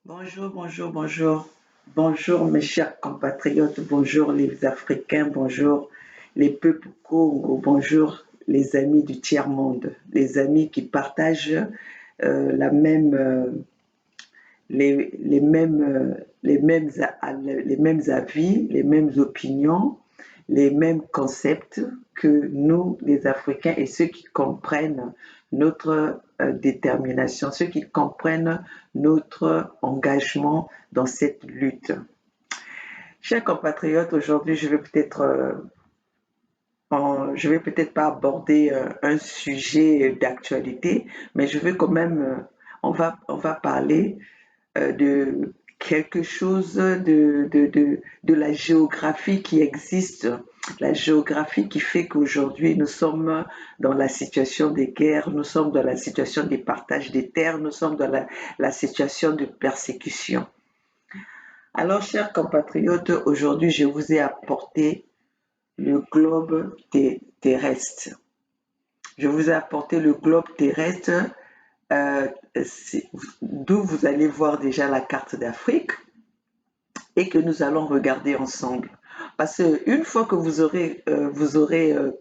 Bonjour, bonjour, bonjour. Bonjour mes chers compatriotes, bonjour les Africains, bonjour les peuples Congo, bonjour les amis du tiers-monde, les amis qui partagent la même, les mêmes avis, les mêmes opinions, les mêmes concepts que nous, les Africains, et ceux qui comprennent notre détermination, ceux qui comprennent notre engagement dans cette lutte. Chers compatriotes, aujourd'hui, je vais peut-être pas aborder un sujet d'actualité, mais je vais quand même, on va parler de quelque chose de la géographie qui existe, la géographie qui fait qu'aujourd'hui nous sommes dans la situation des guerres, nous sommes dans la situation des partages des terres, nous sommes dans la situation de persécution. Alors, chers compatriotes, aujourd'hui je vous ai apporté le globe terrestre. Je vous ai apporté le globe terrestre euh, d'où vous allez voir déjà la carte d'Afrique et que nous allons regarder ensemble. Parce qu'une fois que vous aurez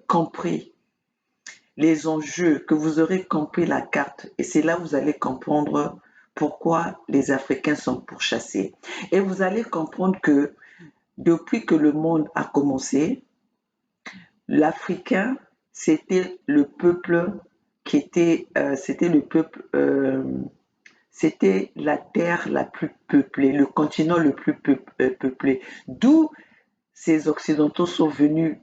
compris les enjeux, que vous aurez compris la carte, et c'est là où vous allez comprendre pourquoi les Africains sont pourchassés. Et vous allez comprendre que depuis que le monde a commencé, l'Africain, c'était le peuple c'était le peuple c'était la terre la plus peuplée, le continent le plus peuplé. D'où ces Occidentaux sont venus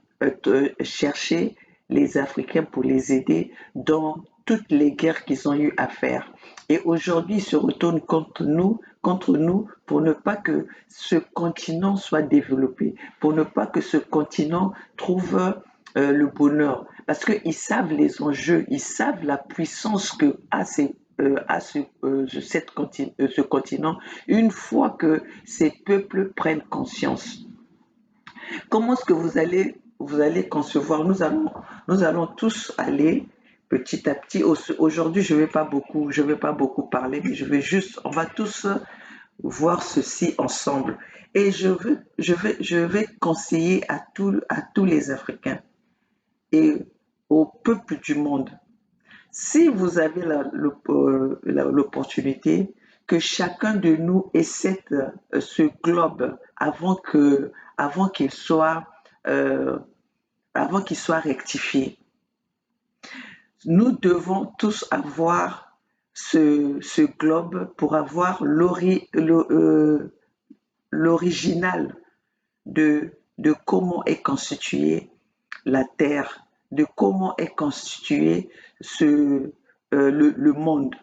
chercher les Africains pour les aider dans toutes les guerres qu'ils ont eu à faire. Et aujourd'hui, ils se retournent contre nous pour ne pas que ce continent soit développé, pour ne pas que ce continent trouve le bonheur. Parce qu'ils savent les enjeux, ils savent la puissance que a ce continent une fois que ces peuples prennent conscience. Comment est-ce que vous allez concevoir? Nous allons tous aller petit à petit. Aujourd'hui, je vais pas beaucoup parler, mais on va tous voir ceci ensemble. Et je vais conseiller à tous les Africains et au peuple du monde. Si vous avez l'opportunité que chacun de nous ait ce globe avant qu'il soit, euh, avant qu'il soit rectifié, nous devons tous avoir ce globe pour avoir l'original de comment est constituée la Terre, de comment est constitué le monde.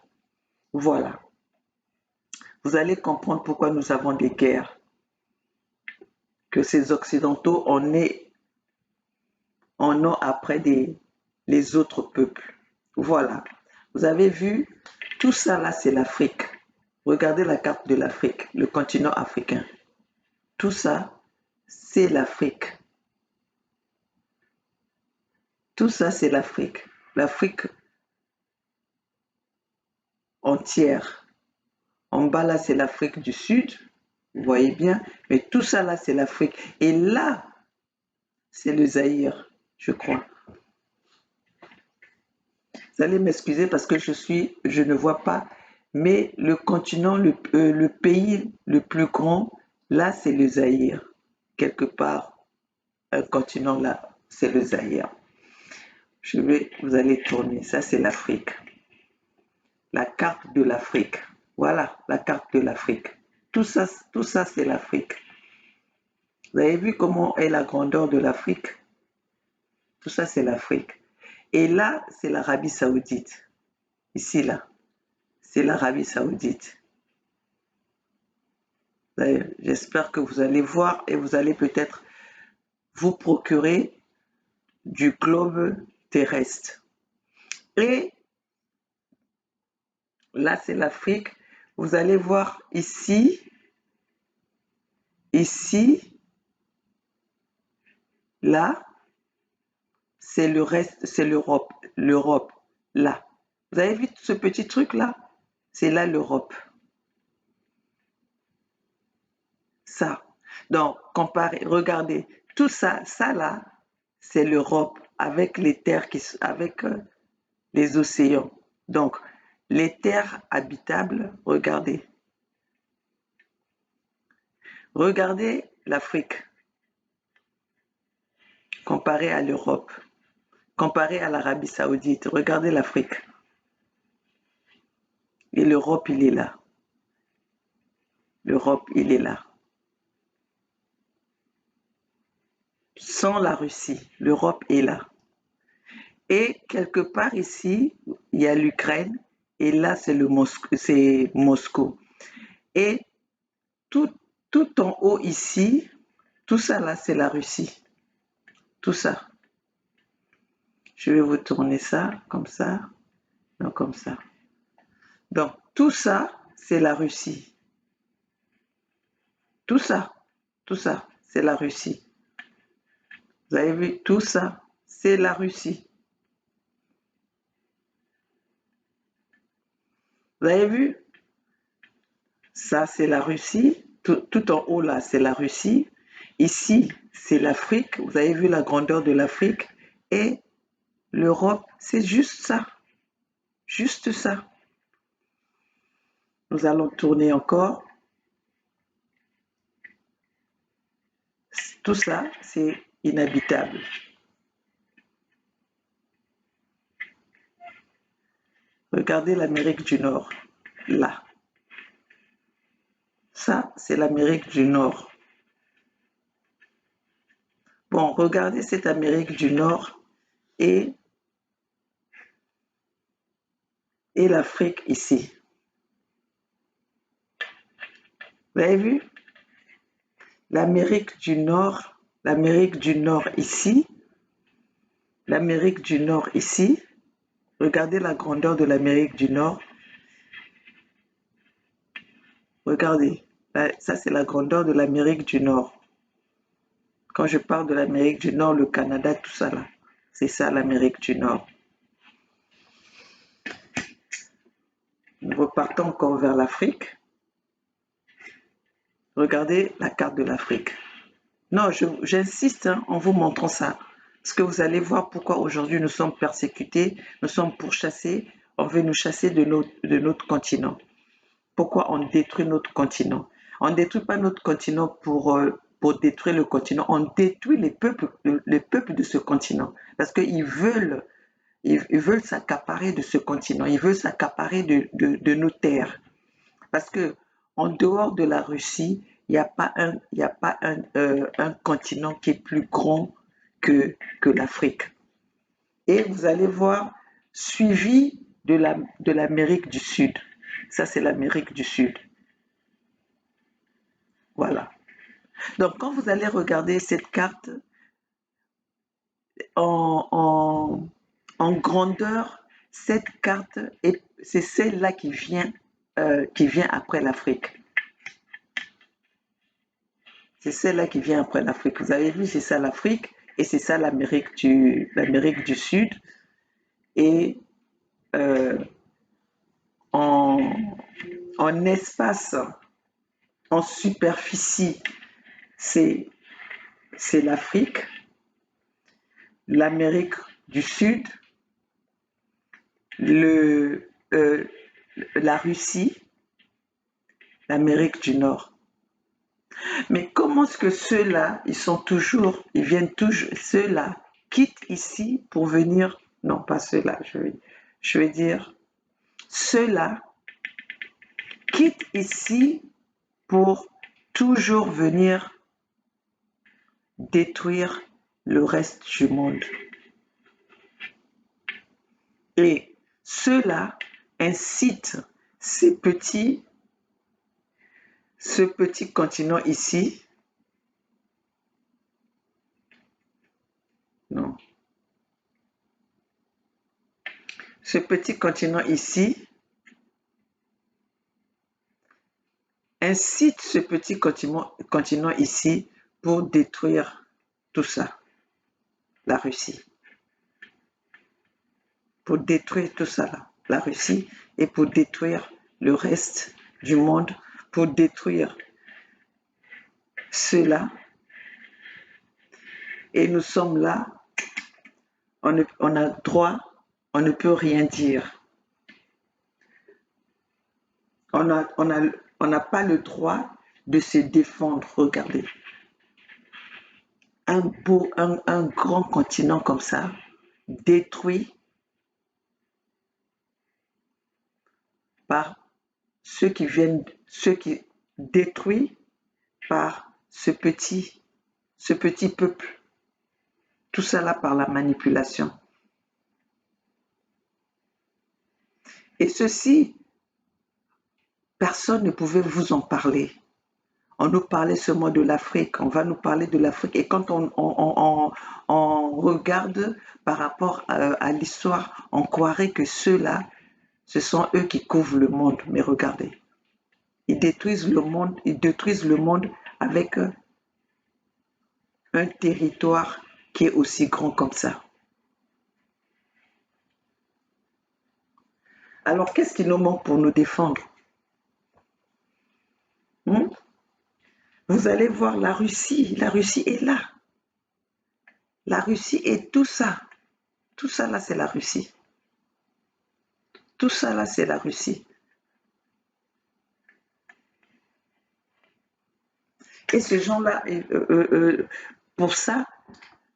Voilà. Vous allez comprendre pourquoi nous avons des guerres, que ces Occidentaux en ont après les autres peuples. Voilà. Vous avez vu, tout ça là, c'est l'Afrique. Regardez la carte de l'Afrique, le continent africain. Tout ça, c'est l'Afrique. Tout ça, c'est l'Afrique. L'Afrique entière. En bas, là, c'est l'Afrique du Sud. Vous voyez bien. Mais tout ça, là, c'est l'Afrique. Et là, c'est le Zaïre, je crois. Vous allez m'excuser parce que je ne vois pas. Mais le continent, le pays le plus grand, là, c'est le Zaïre. Quelque part, un continent là, c'est le Zaïre. Vous allez tourner. Ça, c'est l'Afrique. La carte de l'Afrique. Voilà, la carte de l'Afrique. Tout ça, c'est l'Afrique. Vous avez vu comment est la grandeur de l'Afrique? Tout ça, c'est l'Afrique. Et là, c'est l'Arabie Saoudite. Ici, là, c'est l'Arabie Saoudite. J'espère que vous allez voir et vous allez peut-être vous procurer du globe terrestre. Et là, c'est l'Afrique. Vous allez voir ici, là, c'est le reste, c'est l'Europe, là. Vous avez vu ce petit truc là? C'est là l'Europe. ça. Donc, comparez, regardez, tout ça, ça là, c'est l'Europe avec les terres avec les océans. Donc, les terres habitables, regardez. Regardez l'Afrique comparée à l'Europe, comparée à l'Arabie Saoudite. Regardez l'Afrique. Et l'Europe, il est là. L'Europe, il est là. Sans la Russie, l'Europe est là. Et quelque part ici, il y a l'Ukraine, et là, c'est Moscou. Et tout, tout en haut ici, tout ça là, c'est la Russie. Tout ça. Je vais vous tourner ça, comme ça, non, comme ça. Donc, tout ça, c'est la Russie. Tout ça, c'est la Russie. Vous avez vu, tout ça, c'est la Russie. Vous avez vu, ça, c'est la Russie. Tout en haut, là, c'est la Russie. Ici, c'est l'Afrique. Vous avez vu la grandeur de l'Afrique. Et l'Europe, c'est juste ça. Juste ça. Nous allons tourner encore. Tout ça, c'est inhabitable. Regardez l'Amérique du Nord, là. Ça, c'est l'Amérique du Nord. Bon, regardez cette Amérique du Nord et l'Afrique ici. Vous avez vu? L'Amérique du Nord ici, l'Amérique du Nord ici. Regardez la grandeur de l'Amérique du Nord. Regardez, ça c'est la grandeur de l'Amérique du Nord. Quand je parle de l'Amérique du Nord, le Canada, tout ça là, c'est ça l'Amérique du Nord. Nous repartons encore vers l'Afrique. Regardez la carte de l'Afrique. Non, j'insiste en vous montrant ça. Parce que vous allez voir pourquoi aujourd'hui nous sommes persécutés, nous sommes pourchassés, on veut nous chasser de notre continent. Pourquoi on détruit notre continent? On ne détruit pas notre continent pour détruire le continent, on détruit les peuples de ce continent. Parce qu'ils veulent s'accaparer de ce continent, ils veulent s'accaparer de nos terres. Parce que en dehors de la Russie, il n'y a pas un continent qui est plus grand que l'Afrique. Et vous allez voir, suivi de l'Amérique du Sud. Ça, c'est l'Amérique du Sud. Voilà. Donc, quand vous allez regarder cette carte en grandeur, cette carte, c'est celle-là qui vient après l'Afrique. C'est celle-là qui vient après l'Afrique. Vous avez vu, c'est ça l'Afrique et c'est ça l'Amérique du Sud. Et en espace, en superficie, c'est l'Afrique, l'Amérique du Sud, la Russie, l'Amérique du Nord. Mais comment est-ce que ceux-là, ils viennent toujours, ceux-là quittent ici pour venir, non pas ceux-là, je vais dire, ceux-là quittent ici pour toujours venir détruire le reste du monde. Et ceux-là incitent ce petit continent ici, non, ce petit continent ici incite ce petit continent ici pour détruire tout ça, la Russie. Pour détruire tout ça, là, la Russie, et pour détruire le reste du monde, pour détruire ceux-là, et nous sommes là, on a droit, on ne peut rien dire. On n'a pas le droit de se défendre. Regardez, un grand continent comme ça, détruit par ceux qui détruit par ce petit peuple. Tout ça là par la manipulation. Et ceci, personne ne pouvait vous en parler. On nous parlait seulement de l'Afrique, on va nous parler de l'Afrique. Et quand on regarde par rapport à l'histoire, on croirait que ceux-là, ce sont eux qui couvrent le monde. Mais regardez, ils détruisent le monde avec un territoire qui est aussi grand comme ça. Alors, qu'est-ce qui nous manque pour nous défendre? Hmm? Vous allez voir la Russie est là. La Russie est tout ça. Tout ça là, c'est la Russie. Tout ça là, c'est la Russie. Et ces gens-là, pour ça,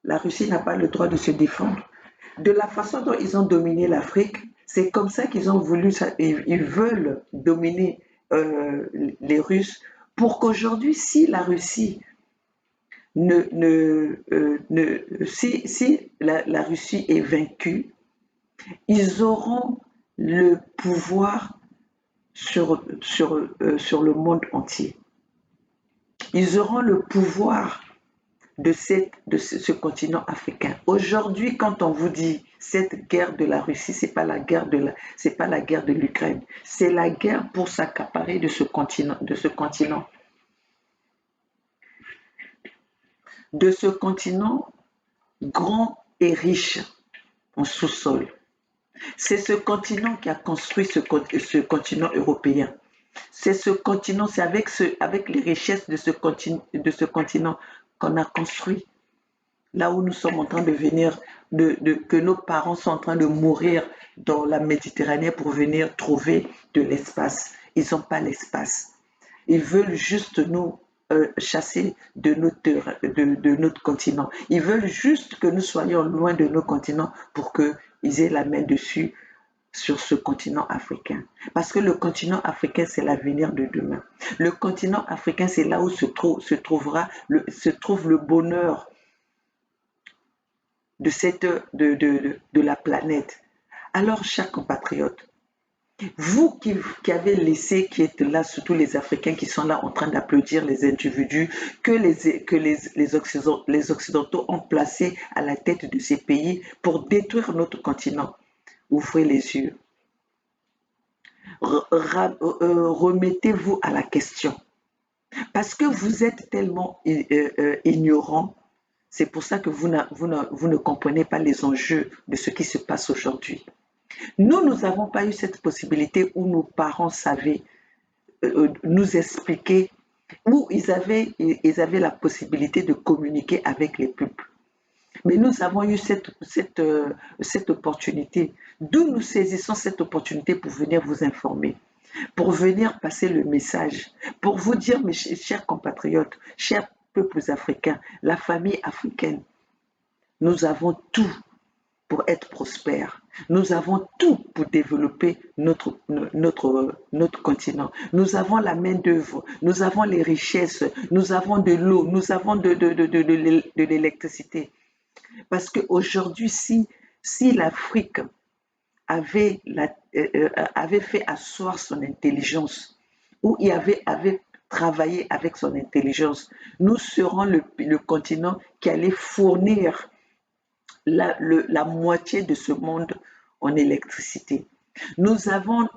la Russie n'a pas le droit de se défendre. De la façon dont ils ont dominé l'Afrique, c'est comme ça qu'ils ont voulu, ils veulent dominer les Russes pour qu'aujourd'hui, si la Russie si la Russie est vaincue, ils auront le pouvoir sur le monde entier. Ils auront le pouvoir de ce continent africain. Aujourd'hui, quand on vous dit cette guerre de la Russie, c'est pas la guerre de l'Ukraine, c'est la guerre pour s'accaparer de ce continent, grand et riche en sous-sol. C'est ce continent qui a construit ce continent européen. C'est ce continent, c'est avec les richesses de ce continent qu'on a construit. Là où nous sommes en train de venir, que nos parents sont en train de mourir dans la Méditerranée pour venir trouver de l'espace. Ils n'ont pas l'espace. Ils veulent juste nous chasser de notre continent. Ils veulent juste que nous soyons loin de nos continents pour qu'ils aient la main dessus sur ce continent africain. Parce que le continent africain, c'est l'avenir de demain. Le continent africain, c'est là où se trouve le bonheur de la planète. Alors, chers compatriotes, vous qui avez laissé, qui êtes là, surtout les Africains qui sont là en train d'applaudir les individus que les Occidentaux ont placés à la tête de ces pays pour détruire notre continent, ouvrez les yeux. Remettez-vous à la question. Parce que vous êtes tellement ignorants, c'est pour ça que vous ne comprenez pas les enjeux de ce qui se passe aujourd'hui. Nous n'avons pas eu cette possibilité où nos parents savaient nous expliquer, où ils avaient la possibilité de communiquer avec les peuples. Mais nous avons eu cette opportunité. D'où nous saisissons cette opportunité pour venir vous informer, pour venir passer le message, pour vous dire, mes chers compatriotes, chers peuples africains, la famille africaine, nous avons tout pour être prospères. Nous avons tout pour développer notre continent. Nous avons la main-d'œuvre, nous avons les richesses, nous avons de l'eau, nous avons de l'électricité. Parce qu'aujourd'hui, si l'Afrique avait fait asseoir son intelligence, ou il avait travaillé avec son intelligence, nous serons le continent qui allait fournir la moitié de ce monde en électricité. Nous sommes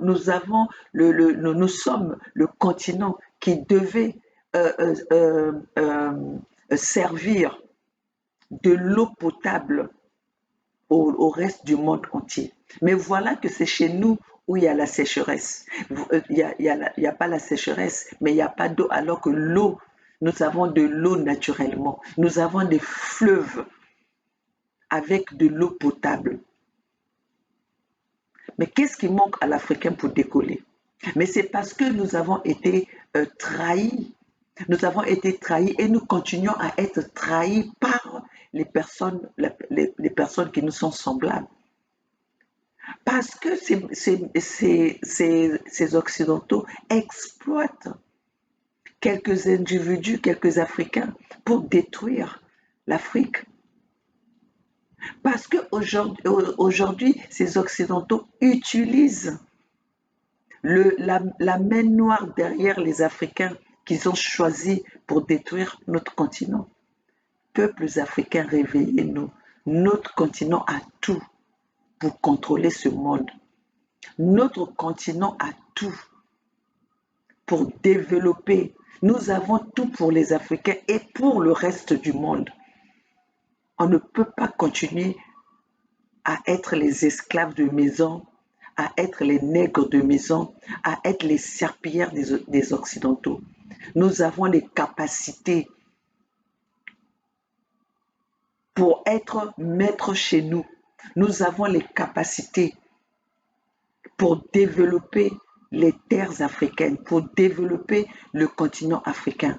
le continent qui devait servir de l'eau potable au reste du monde entier. Mais voilà que c'est chez nous où il y a la sécheresse. Il n'y a pas la sécheresse, mais il n'y a pas d'eau, alors que l'eau nous avons de l'eau naturellement, nous avons des fleuves avec de l'eau potable. Mais qu'est-ce qui manque à l'Africain pour décoller? Mais c'est parce que nous avons été trahis. Nous avons été trahis et nous continuons à être trahis par les personnes qui nous sont semblables. Parce que ces Occidentaux exploitent quelques individus, quelques Africains pour détruire l'Afrique. Parce qu'aujourd'hui, ces Occidentaux utilisent la main noire derrière les Africains qu'ils ont choisi pour détruire notre continent. Peuples africains, réveillez-nous. Notre continent a tout pour contrôler ce monde. Notre continent a tout pour développer. Nous avons tout pour les Africains et pour le reste du monde. On ne peut pas continuer à être les esclaves de maison, à être les nègres de maison, à être les serpillères des Occidentaux. Nous avons les capacités pour être maîtres chez nous. Nous avons les capacités pour développer les terres africaines, pour développer le continent africain.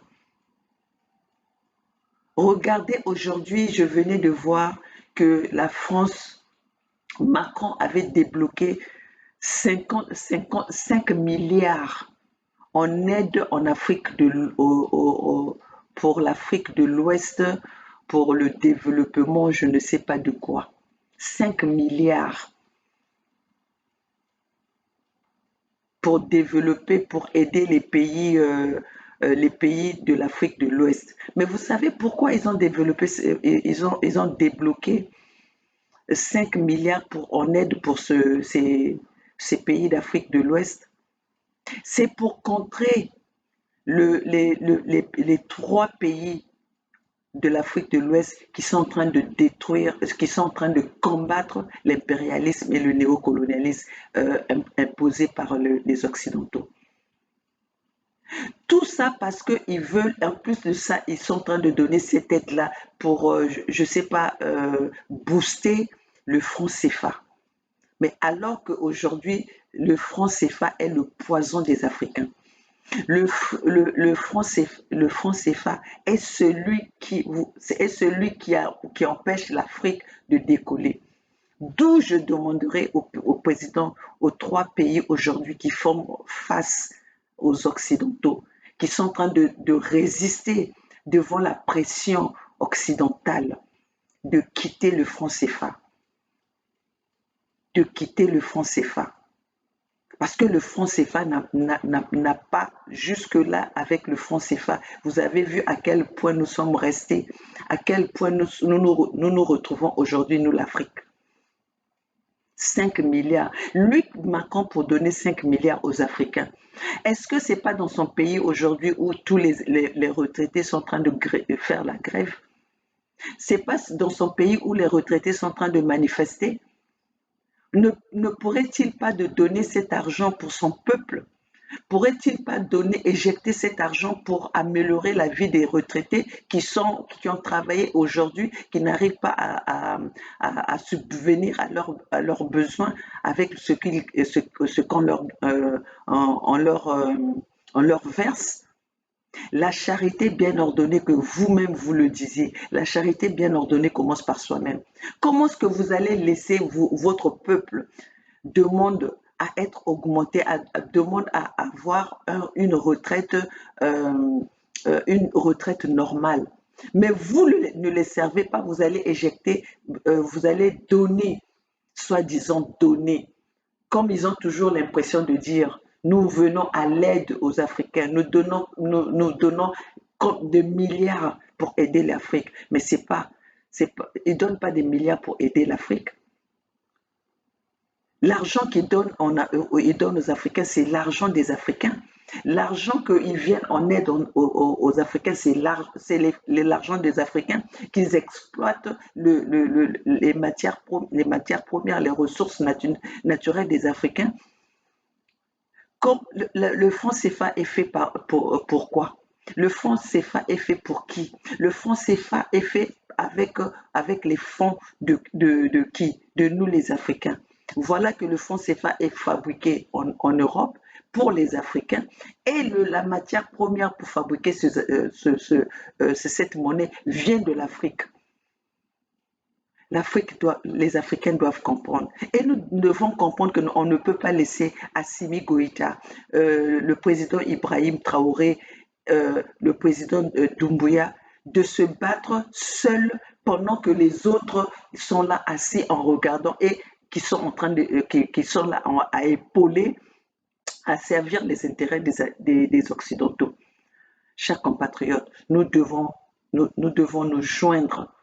Regardez, aujourd'hui, je venais de voir que la France, Macron avait débloqué 5 milliards en aide en Afrique pour l'Afrique de l'Ouest, pour le développement, je ne sais pas de quoi. 5 milliards pour développer, pour aider les pays de l'Afrique de l'Ouest. Mais vous savez pourquoi ils ont développé, ils ont débloqué 5 milliards en aide pour ces pays d'Afrique de l'Ouest? C'est pour contrer les 3 pays de l'Afrique de l'Ouest qui sont en train de détruire, qui sont en train de combattre l'impérialisme et le néocolonialisme imposé par les Occidentaux. Tout ça parce qu'ils veulent, en plus de ça, ils sont en train de donner cette aide-là pour, je ne sais pas, booster le franc CFA. Mais alors qu'aujourd'hui, le franc CFA est le poison des Africains. Le franc CFA est celui qui empêche l'Afrique de décoller. D'où je demanderai au président, aux 3 pays aujourd'hui qui font face aux Occidentaux, qui sont en train de résister devant la pression occidentale, de quitter le franc CFA. De quitter le franc CFA. Parce que le franc CFA n'a pas jusque-là avec le franc CFA. Vous avez vu à quel point nous sommes restés, à quel point nous retrouvons aujourd'hui, nous, l'Afrique. 5 milliards. Lui, Macron, pour donner 5 milliards aux Africains. Est-ce que ce n'est pas dans son pays aujourd'hui où tous les retraités sont en train de faire la grève? Ce n'est pas dans son pays où les retraités sont en train de manifester? Ne pourrait-il pas donner cet argent pour son peuple? Pourrait-il pas éjecter cet argent pour améliorer la vie des retraités qui ont travaillé aujourd'hui, qui n'arrivent pas à subvenir à leurs besoins avec ce qu'on leur verse? La charité bien ordonnée, que vous-même vous le disiez, la charité bien ordonnée commence par soi-même. Comment est-ce que vous allez laisser votre peuple demande à être augmenté, demande à avoir une retraite normale? Mais vous ne les servez pas, vous allez éjecter, vous allez donner, soi-disant donner, comme ils ont toujours l'impression de dire. Nous venons à l'aide aux Africains, nous donnons des milliards pour aider l'Afrique. Mais ils ne donnent pas des milliards pour aider l'Afrique. L'argent qu'ils donnent aux Africains, c'est l'argent des Africains. L'argent qu'ils viennent en aide aux Africains, c'est l'argent des Africains qu'ils exploitent les matières premières, les ressources naturelles des Africains. Comme le franc CFA est fait pourquoi? Le franc CFA est fait pour qui? Le franc CFA est fait avec les fonds de qui? De nous les Africains. Voilà que le franc CFA est fabriqué en Europe pour les Africains et la matière première pour fabriquer cette monnaie vient de l'Afrique. Les Africains doivent comprendre. Et nous devons comprendre qu'on ne peut pas laisser Assimi Goïta, le président Ibrahim Traoré, le président Doumbouya, de se battre seuls pendant que les autres sont là assis en regardant et qui sont en train qui sont là à épauler, à servir les intérêts des Occidentaux. Chers compatriotes, nous devons nous joindre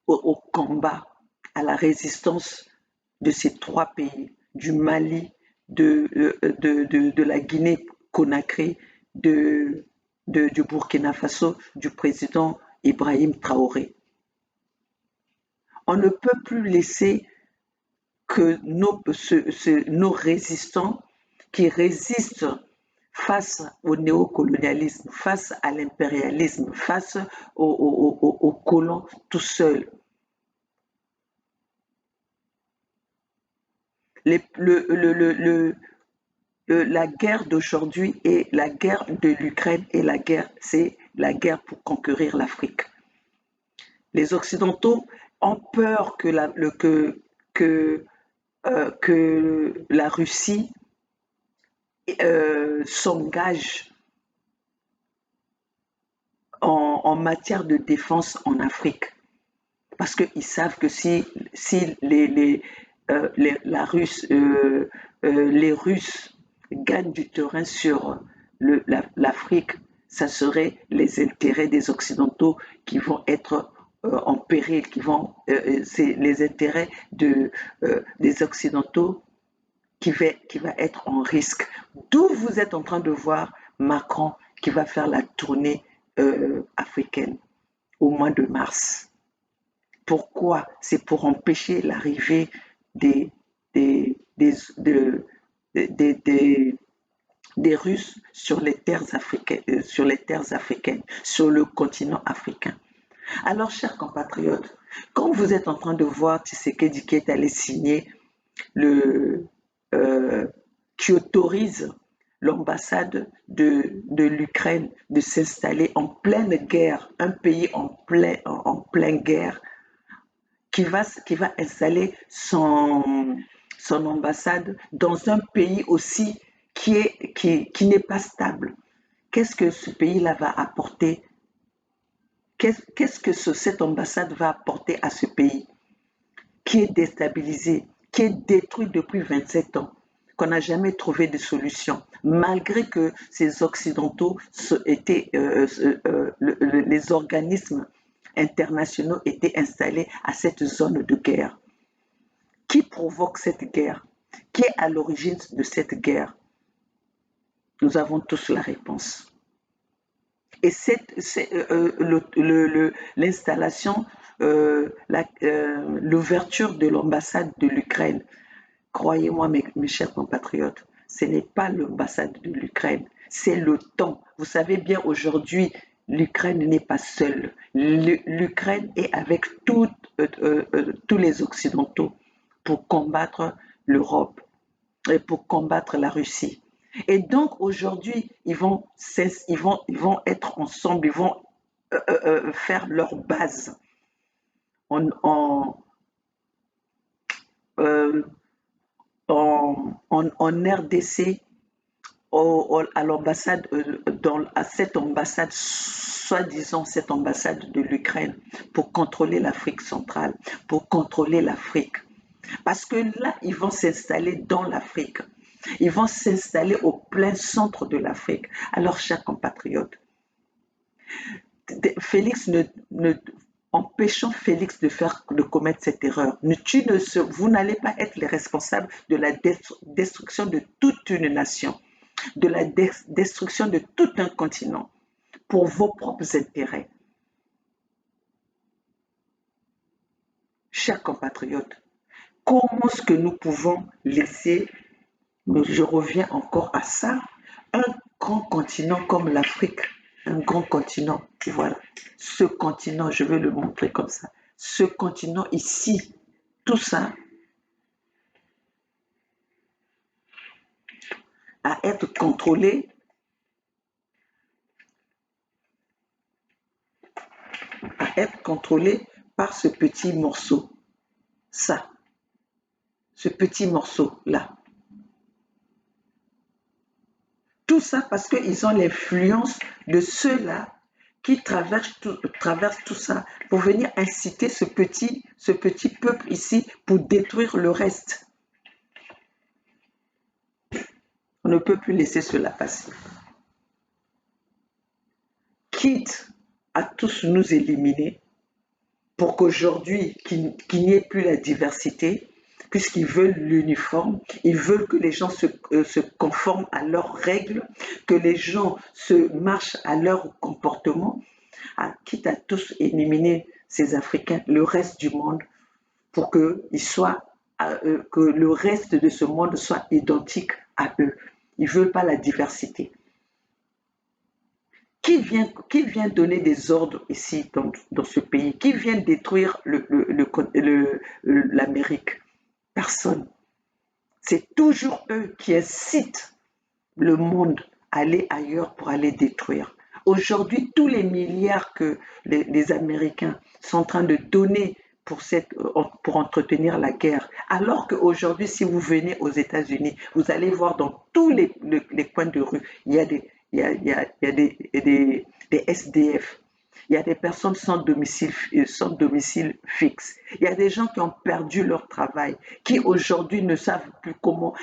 au combat, à la résistance de ces trois pays, du Mali, de la Guinée-Conakry, du Burkina Faso, du président Ibrahim Traoré. On ne peut plus laisser que nos résistants qui résistent face au néocolonialisme, face à l'impérialisme, face aux colons tout seuls. La guerre d'aujourd'hui et la guerre de l'Ukraine et c'est la guerre pour conquérir l'Afrique. Les Occidentaux ont peur que la Russie s'engage en matière de défense en Afrique. Parce qu'ils savent que si les Russes gagnent du terrain sur l'Afrique, ça serait les intérêts des Occidentaux qui vont être en péril, c'est les intérêts des Occidentaux qui va être en risque. D'où vous êtes en train de voir Macron qui va faire la tournée africaine au mois de mars. Pourquoi? C'est pour empêcher l'arrivée des Russes sur les terres africaines, sur le continent africain. Alors, chers compatriotes, quand vous êtes en train de voir Tshisekedi qui est allé signer qui autorise l'ambassade de l'Ukraine de s'installer en pleine guerre, un pays en pleine guerre, qui va installer son ambassade dans un pays aussi qui n'est pas stable. Qu'est-ce que ce pays-là va apporter? Qu'est-ce que cette ambassade va apporter à ce pays qui est déstabilisé, qui est détruit depuis 27 ans, qu'on n'a jamais trouvé de solution, malgré que ces Occidentaux les organismes internationaux étaient installés à cette zone de guerre. Qui provoque cette guerre? Qui est à l'origine de cette guerre? Nous avons tous la réponse. Et l'installation, l'ouverture de l'ambassade de l'Ukraine, croyez-moi mes chers compatriotes, ce n'est pas l'ambassade de l'Ukraine, c'est l'OTAN. Vous savez bien aujourd'hui, l'Ukraine n'est pas seule. L'Ukraine est avec tous les Occidentaux pour combattre l'Europe et pour combattre la Russie. Et donc aujourd'hui, ils vont être ensemble, ils vont faire leur base en RDC, à l'ambassade, à cette ambassade, soi-disant cette ambassade de l'Ukraine, pour contrôler l'Afrique centrale, pour contrôler l'Afrique. Parce que là, ils vont s'installer dans l'Afrique. Ils vont s'installer au plein centre de l'Afrique. Alors, chers compatriotes, empêchons Félix de commettre cette erreur. Vous n'allez pas être les responsables de la destruction de toute une nation, de la destruction de tout un continent, pour vos propres intérêts. Chers compatriotes, comment est-ce que nous pouvons laisser, je reviens encore à ça, un grand continent comme l'Afrique, un grand continent, voilà. Ce continent, je vais le montrer comme ça. Ce continent ici, tout ça à être contrôlé, par ce petit morceau. Ça, ce petit morceau-là. Tout ça parce qu'ils ont l'influence de ceux-là qui traversent tout ça pour venir inciter ce petit peuple ici pour détruire le reste. On ne peut plus laisser cela passer. Quitte à tous nous éliminer pour qu'aujourd'hui, qu'il n'y ait plus la diversité, puisqu'ils veulent l'uniforme, ils veulent que les gens se conforment à leurs règles, que les gens se marchent à leur comportement, quitte à tous éliminer ces Africains, le reste du monde, pour que le reste de ce monde soit identique à eux. Ils ne veulent pas la diversité. Qui vient donner des ordres ici dans ce pays? Qui vient détruire l'Amérique? Personne. C'est toujours eux qui incitent le monde à aller ailleurs pour aller détruire. Aujourd'hui, tous les milliards que les Américains sont en train de donner pour entretenir la guerre, alors qu'aujourd'hui, si vous venez aux États-Unis, vous allez voir dans tous les coins de rue, il y a des SDF. Il y a des personnes sans domicile fixe. Il y a des gens qui ont perdu leur travail, qui aujourd'hui ne savent plus comment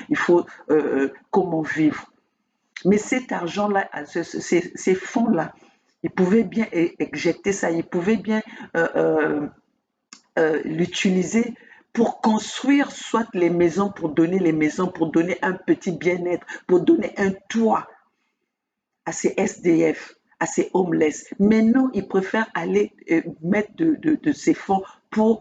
vivre. Mais cet argent-là, ces fonds-là, ils pouvaient bien éjecter ça, ils pouvaient bien l'utiliser pour construire soit les maisons, pour donner un petit bien-être, pour donner un toit à ces SDF, à ces homeless. Mais non, ils préfèrent aller mettre de ces fonds pour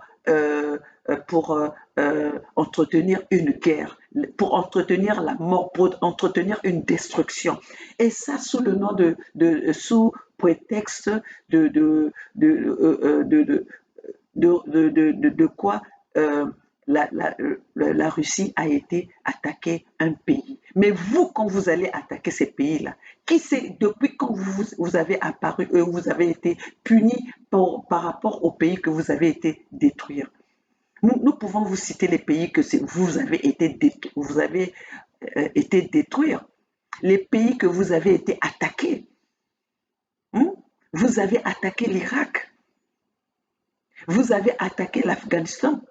entretenir une guerre, pour entretenir la mort, pour entretenir une destruction. Et ça sous prétexte de quoi la Russie a été attaquer un pays. Mais vous, quand vous allez attaquer ces pays-là, qui sait depuis quand vous avez apparu, vous avez été puni par rapport au pays que vous avez été détruire? Nous pouvons vous citer les pays que vous avez été détruire, les pays que vous avez été attaqués. Vous avez attaqué l'Irak, vous avez attaqué l'Afghanistan,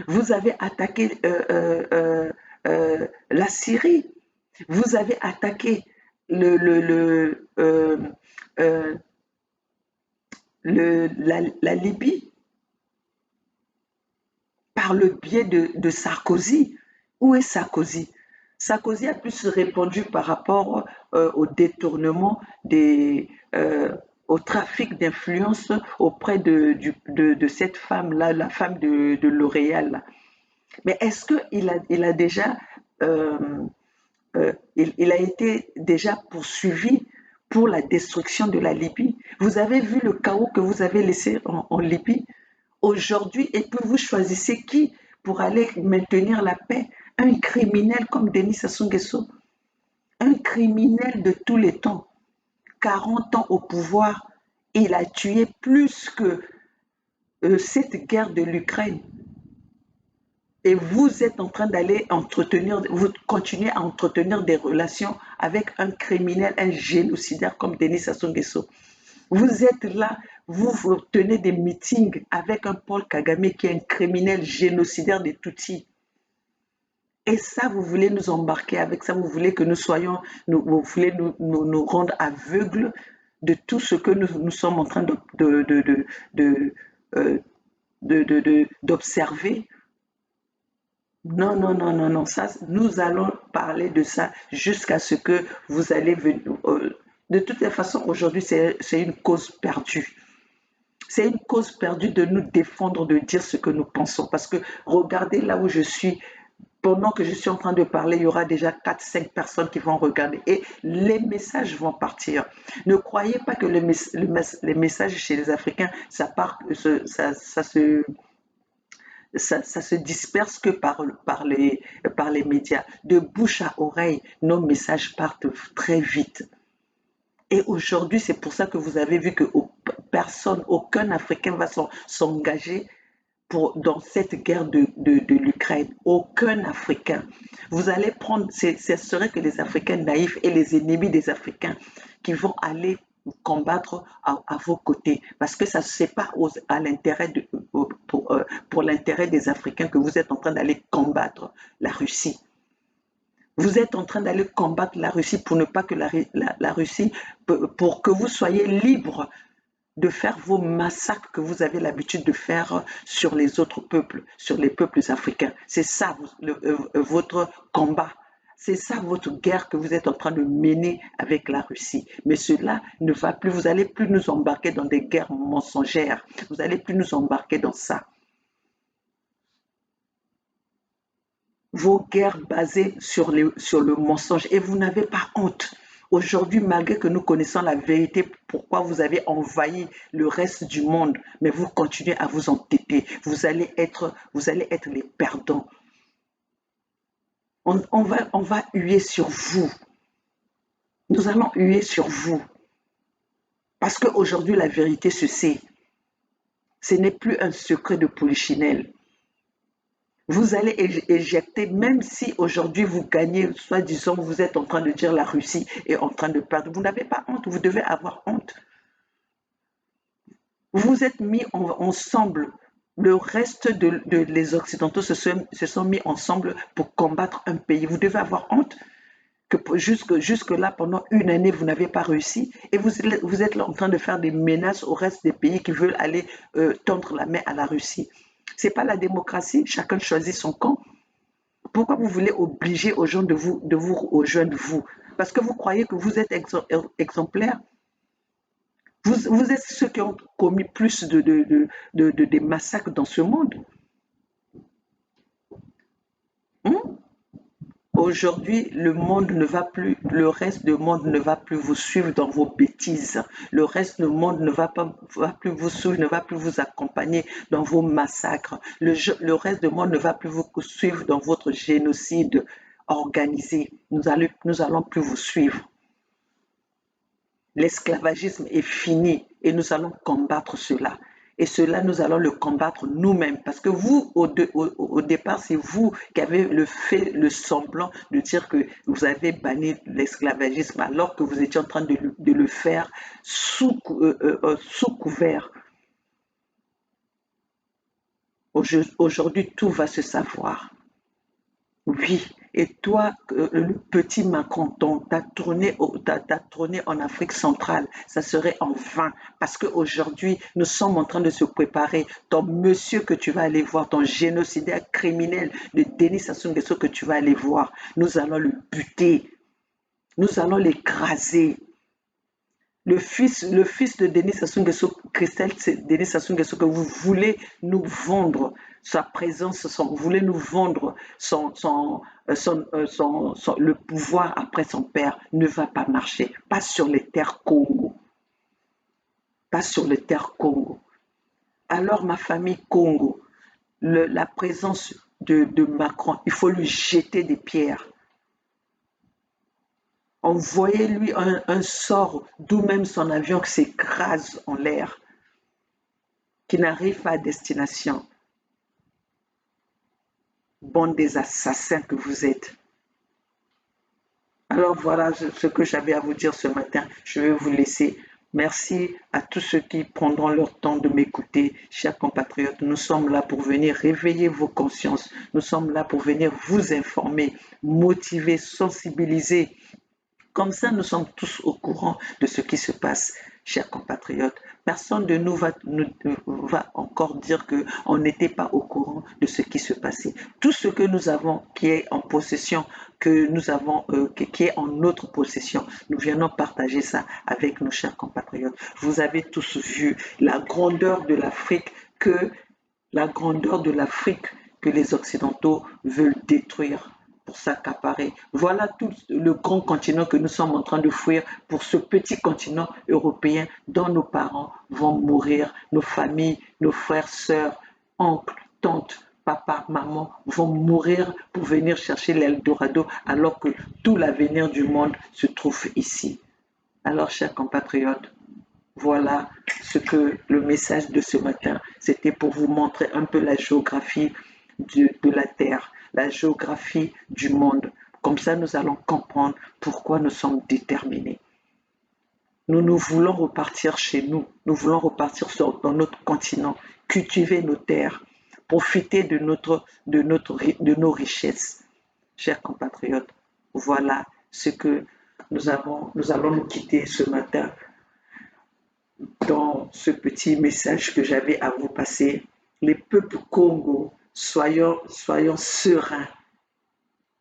vous avez attaqué la Syrie, vous avez attaqué la Libye par le biais de Sarkozy. Où est Sarkozy? Sarkozy a plus répondu par rapport au détournement au trafic d'influence auprès de cette femme-là, la femme de L'Oréal. Mais est-ce qu'il a déjà, il a été déjà poursuivi pour la destruction de la Libye? Vous avez vu le chaos que vous avez laissé en Libye aujourd'hui, et puis vous choisissez qui pour aller maintenir la paix? Un criminel comme Denis Sassou Nguesso, un criminel de tous les temps, 40 ans au pouvoir, il a tué plus que cette guerre de l'Ukraine. Et vous êtes en train vous continuez à entretenir des relations avec un criminel, un génocidaire comme Denis Sassou Nguesso. Vous êtes là, vous tenez des meetings avec un Paul Kagame qui est un criminel génocidaire des Tutsis. Et ça, vous voulez nous embarquer avec ça, vous voulez que vous voulez nous rendre aveugles de tout ce que nous sommes en train d'observer. Non, non, non, non, non, ça, nous allons parler de ça jusqu'à ce que vous allez venir. De toutes les façons, aujourd'hui, c'est une cause perdue. C'est une cause perdue de nous défendre, de dire ce que nous pensons. Parce que regardez là où je suis, pendant que je suis en train de parler, il y aura déjà 4, 5 personnes qui vont regarder et les messages vont partir. Ne croyez pas que les messages chez les Africains, ça part, ça se disperse que par les médias. De bouche à oreille, nos messages partent très vite. Et aujourd'hui, c'est pour ça que vous avez vu que personne, aucun Africain va s'engager dans cette guerre de l'Ukraine. Aucun Africain. Vous allez prendre, ce serait que les Africains naïfs et les ennemis des Africains qui vont aller combattre à vos côtés. Parce que ça n'est pas à l'intérêt pour l'intérêt des Africains que vous êtes en train d'aller combattre la Russie. Vous êtes en train d'aller combattre la Russie pour ne pas que la Russie, pour que vous soyez libre de faire vos massacres que vous avez l'habitude de faire sur les autres peuples, sur les peuples africains. C'est ça votre combat. C'est ça votre guerre que vous êtes en train de mener avec la Russie. Mais cela ne va plus, vous n'allez plus nous embarquer dans des guerres mensongères. Vous n'allez plus nous embarquer dans ça. Vos guerres basées sur le mensonge et vous n'avez pas honte. Aujourd'hui, malgré que nous connaissons la vérité, pourquoi vous avez envahi le reste du monde, mais vous continuez à vous entêter. Vous allez être les perdants. On va huer sur vous. Nous allons huer sur vous. Parce qu'aujourd'hui, la vérité se sait. Ce n'est plus un secret de polichinelle. Vous allez éjecter, même si aujourd'hui vous gagnez, soi-disant, vous êtes en train de dire la Russie est en train de perdre. Vous n'avez pas honte, vous devez avoir honte. Vous vous êtes mis ensemble. Le reste les Occidentaux se sont mis ensemble pour combattre un pays. Vous devez avoir honte que jusque-là, pendant une année, vous n'avez pas réussi. Et vous êtes là en train de faire des menaces au reste des pays qui veulent aller tendre la main à la Russie. Ce n'est pas la démocratie, chacun choisit son camp. Pourquoi vous voulez obliger aux gens de vous rejoindre vous? Parce que vous croyez que vous êtes exemplaires. Vous êtes ceux qui ont commis plus des massacres dans ce monde. Hein? Aujourd'hui, le reste du monde ne va plus vous suivre dans vos bêtises. Le reste du monde ne va plus vous suivre, ne va plus vous accompagner dans vos massacres. Le reste du monde ne va plus vous suivre dans votre génocide organisé. Nous allons plus vous suivre. L'esclavagisme est fini et nous allons combattre cela. Et cela, nous allons le combattre nous-mêmes. Parce que vous, au départ, c'est vous qui avez le semblant de dire que vous avez banni l'esclavagisme alors que vous étiez en train de le faire sous couvert. Aujourd'hui, tout va se savoir. Oui, et toi, le petit Macron, t'as tourné en Afrique centrale, ça serait en vain, parce qu'aujourd'hui, nous sommes en train de se préparer. Ton monsieur que tu vas aller voir, ton génocidaire criminel de Denis Sassou Nguesso que tu vas aller voir, nous allons le buter, nous allons l'écraser. Le fils de Denis Sassou Nguesso, Christelle Denis Sassou Nguesso, que vous voulez nous vendre sa présence, vous voulez nous vendre le pouvoir après son père, ne va pas marcher. Pas sur les terres Congo. Pas sur les terres Congo. Alors, ma famille Congo, la présence de Macron, il faut lui jeter des pierres. Envoyez-lui un sort, d'où même son avion qui s'écrase en l'air, qui n'arrive pas à destination. Bande des assassins que vous êtes. Alors voilà ce que j'avais à vous dire ce matin. Je vais vous laisser. Merci à tous ceux qui prendront leur temps de m'écouter, chers compatriotes. Nous sommes là pour venir réveiller vos consciences. Nous sommes là pour venir vous informer, motiver, sensibiliser. Comme ça, nous sommes tous au courant de ce qui se passe, chers compatriotes. Personne de nous va encore dire qu'on n'était pas au courant de ce qui se passait. Tout ce que nous avons qui est en possession, qui est en notre possession, nous venons partager ça avec nos chers compatriotes. Vous avez tous vu la grandeur de l'Afrique que les Occidentaux veulent détruire pour s'accaparer. Voilà tout le grand continent que nous sommes en train de fuir pour ce petit continent européen dont nos parents vont mourir, nos familles, nos frères, sœurs, oncles, tantes, papa, maman vont mourir pour venir chercher l'Eldorado alors que tout l'avenir du monde se trouve ici. Alors, chers compatriotes, voilà ce que le message de ce matin, c'était pour vous montrer un peu la géographie de la Terre, la géographie du monde. Comme ça, nous allons comprendre pourquoi nous sommes déterminés. Nous voulons repartir chez nous, nous voulons repartir dans notre continent, cultiver nos terres, profiter de nos richesses. Chers compatriotes, voilà ce que nous allons nous quitter ce matin dans ce petit message que j'avais à vous passer. Les peuples Congo, soyons sereins.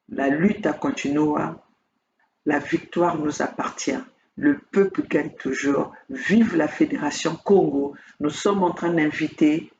La lutte a continué. La victoire nous appartient. Le peuple gagne toujours. Vive la Fédération Congo. Nous sommes en train d'inviter,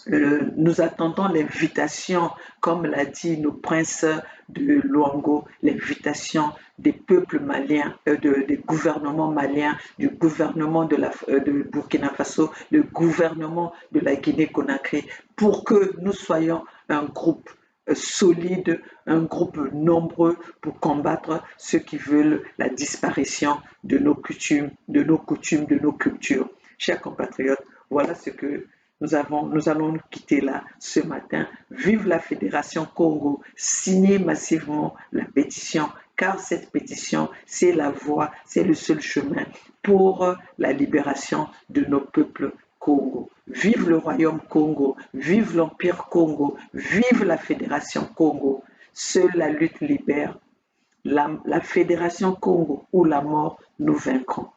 nous attendons l'invitation, comme l'a dit nos princes de Luango, l'invitation des peuples maliens, des gouvernements maliens, du gouvernement de Burkina Faso, le gouvernement de la Guinée-Conakry, pour que nous soyons un groupe solide, un groupe nombreux pour combattre ceux qui veulent la disparition de nos coutumes, de nos cultures. Chers compatriotes, voilà ce que nous allons nous quitter là ce matin. Vive la Fédération Congo, signez massivement la pétition, car cette pétition, c'est la voie, c'est le seul chemin pour la libération de nos peuples Congo. Vive le Royaume Congo, vive l'Empire Congo, vive la Fédération Congo. Seule la lutte libère. La Fédération Congo ou la mort, nous vaincrons.